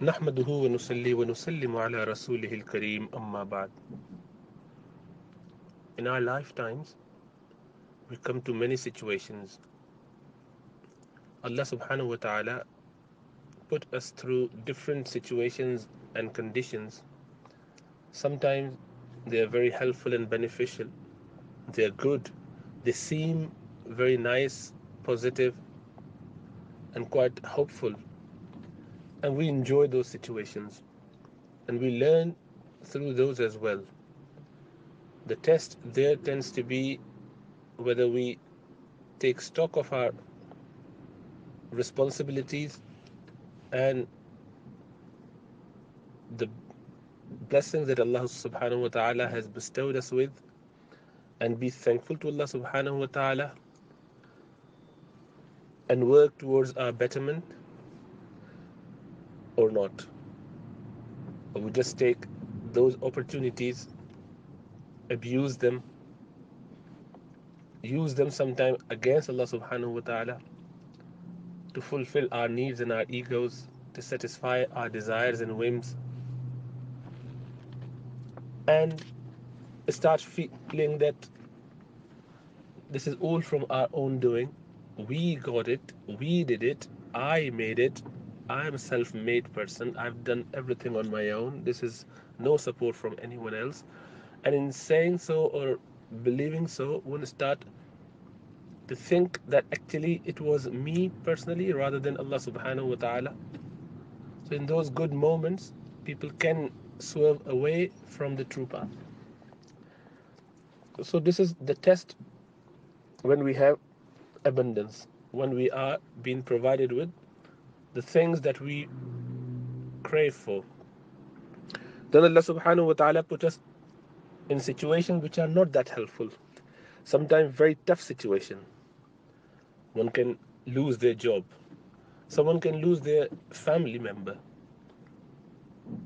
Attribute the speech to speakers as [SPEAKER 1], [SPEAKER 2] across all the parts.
[SPEAKER 1] نحمده ونصلي ونسلم على رسوله الكريم أما بعد. In our lifetimes, we come to many situations. Allah subhanahu wa ta'ala put us through different situations and conditions. Sometimes they are very helpful and beneficial. They are good. They seem very nice, positive, and quite hopeful. And we enjoy those situations. And we learn through those as well. The test there tends to be whether we take stock of our responsibilities and the blessings that Allah subhanahu wa ta'ala has bestowed us with, and be thankful to Allah subhanahu wa ta'ala and work towards our betterment, or not. Or we just take those opportunities, abuse them, use them sometime against Allah subhanahu wa ta'ala to fulfill our needs and our egos, to satisfy our desires and whims, and start feeling that this is all from our own doing. We got it, we did it, I made it, I'm a self made person, I've done everything on my own, this is no support from anyone else. And in saying so or believing so, one start to think that actually it was me personally rather than Allah subhanahu wa ta'ala. So in those good moments, people can swerve away from the true path. So this is the test when we have abundance, when we are being provided with the things that we crave for. Then Allah subhanahu wa ta'ala put us in situations which are not that helpful. Sometimes very tough situation. One can lose their job. Someone can lose their family member,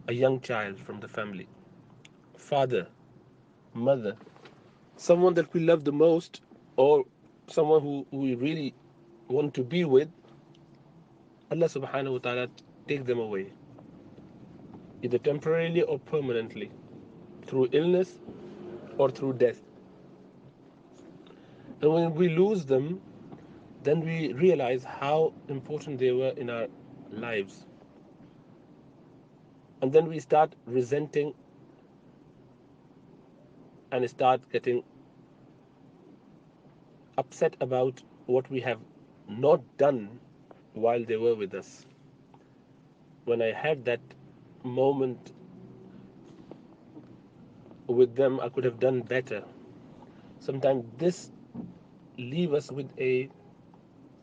[SPEAKER 1] a young child from the family, father, mother, someone that we love the most, or someone who we really want to be with. Allah subhanahu wa ta'ala take them away, either temporarily or permanently, through illness or through death. And when we lose them, then we realize how important they were in our lives. And then we start resenting and start getting upset about what we have not done while they were with us. When I had that moment with them, I could have done better. Sometimes this leaves us with a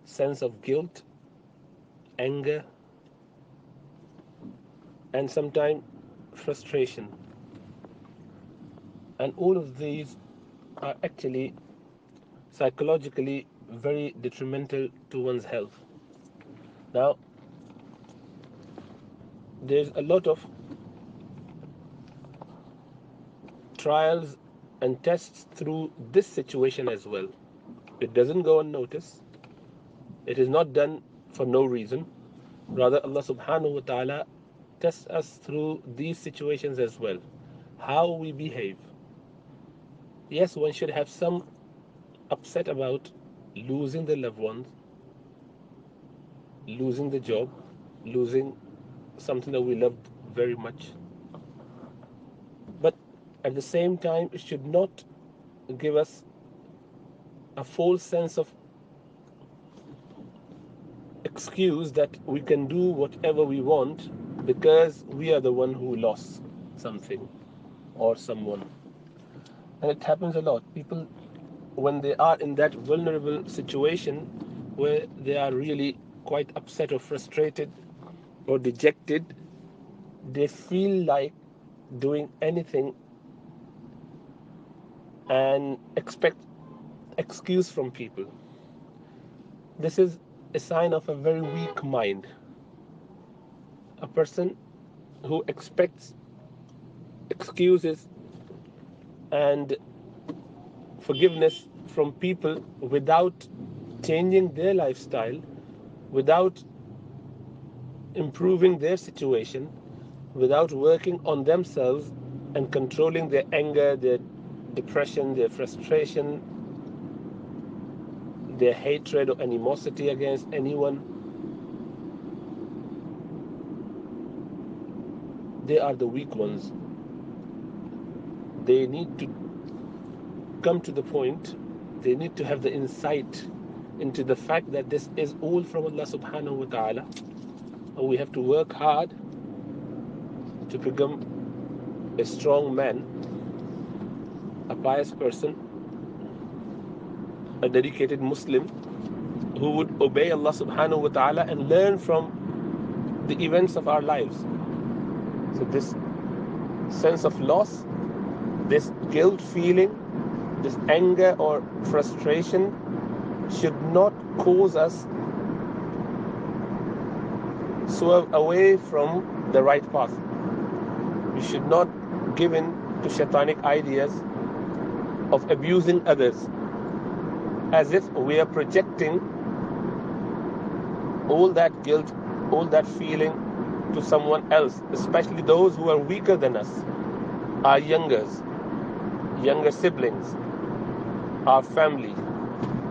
[SPEAKER 1] sense of guilt, anger, and sometimes frustration. And all of these are actually psychologically very detrimental to one's health. Now, there's a lot of trials and tests through this situation as well. It doesn't go unnoticed. It is not done for no reason. Rather, Allah subhanahu wa ta'ala tests us through these situations as well. How we behave. Yes, one should have some upset about losing the loved ones, losing the job, losing something that we loved very much. But at the same time, it should not give us a false sense of excuse that we can do whatever we want because we are the one who lost something or someone. And it happens a lot. People, when they are in that vulnerable situation where they are really quite upset or frustrated or dejected, they feel like doing anything and expect excuse from people. This is a sign of a very weak mind. A person who expects excuses and forgiveness from people without changing their lifestyle, without improving their situation without working on themselves and controlling their anger, their depression, their frustration, their hatred or animosity against anyone. They are the weak ones. They need to come to the point, they need to have the insight into the fact that this is all from Allah subhanahu wa ta'ala, and we have to work hard to become a strong man, a pious person, a dedicated Muslim who would obey Allah subhanahu wa ta'ala and learn from the events of our lives. So this sense of loss, this guilt feeling, this anger or frustration should not cause us swerve away from the right path. We should not give in to shaitanic ideas of abusing others as if we are projecting all that guilt, all that feeling to someone else, especially those who are weaker than us, our younger siblings, our family,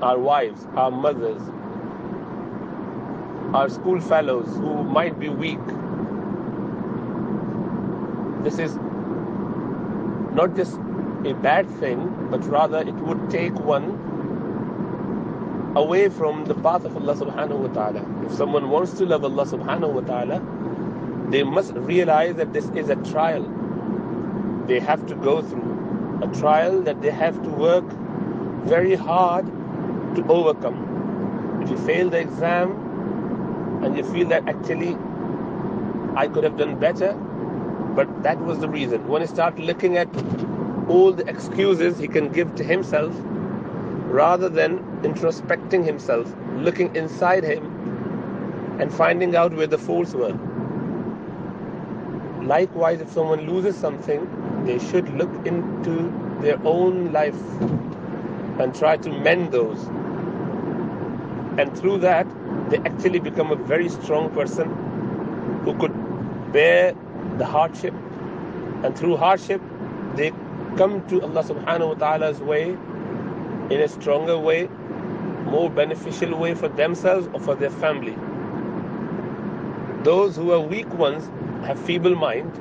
[SPEAKER 1] our wives, our mothers, our school fellows who might be weak. This is not just a bad thing, but rather it would take one away from the path of Allah subhanahu wa ta'ala. If someone wants to love Allah subhanahu wa ta'ala, they must realize that this is a trial they have to go through, a trial that they have to work very hard to overcome. If you fail the exam and you feel that actually I could have done better, but that was the reason. When you start looking at all the excuses he can give to himself, rather than introspecting himself, looking inside him and finding out where the faults were. Likewise, if someone loses something, they should look into their own life and try to mend those. And through that, they actually become a very strong person who could bear the hardship. And through hardship, they come to Allah subhanahu wa ta'ala's way in a stronger way, more beneficial way for themselves or for their family. Those who are weak ones, have feeble mind,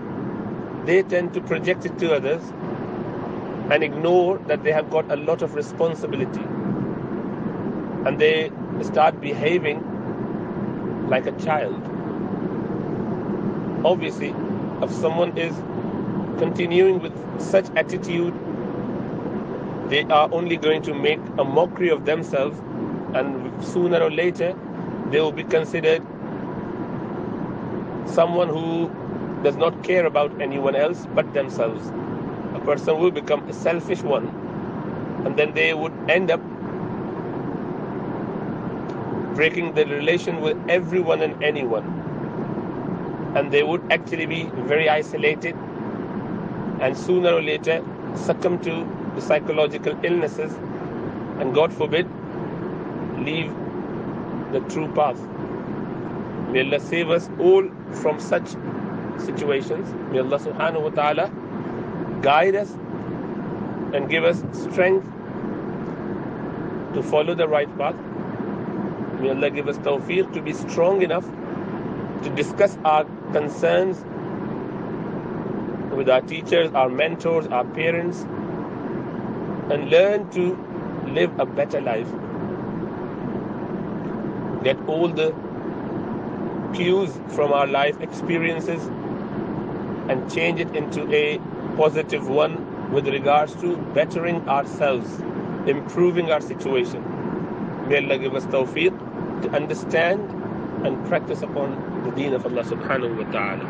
[SPEAKER 1] they tend to project it to others and ignore that they have got a lot of responsibility. And they start behaving like a child. Obviously, if someone is continuing with such attitude, they are only going to make a mockery of themselves, and sooner or later they will be considered someone who does not care about anyone else but themselves. A person will become a selfish one, and then they would end up breaking the relation with everyone and anyone, and they would actually be very isolated, and sooner or later succumb to the psychological illnesses, and God forbid, leave the true path. May Allah save us all from such situations. May Allah subhanahu wa ta'ala guide us and give us strength to follow the right path. May Allah give us tawfiq to be strong enough to discuss our concerns with our teachers, our mentors, our parents, and learn to live a better life. Get all the cues from our life experiences and change it into a positive one with regards to bettering ourselves, improving our situation. May Allah give us tawfiq to understand and practice upon the deen of Allah subhanahu wa ta'ala.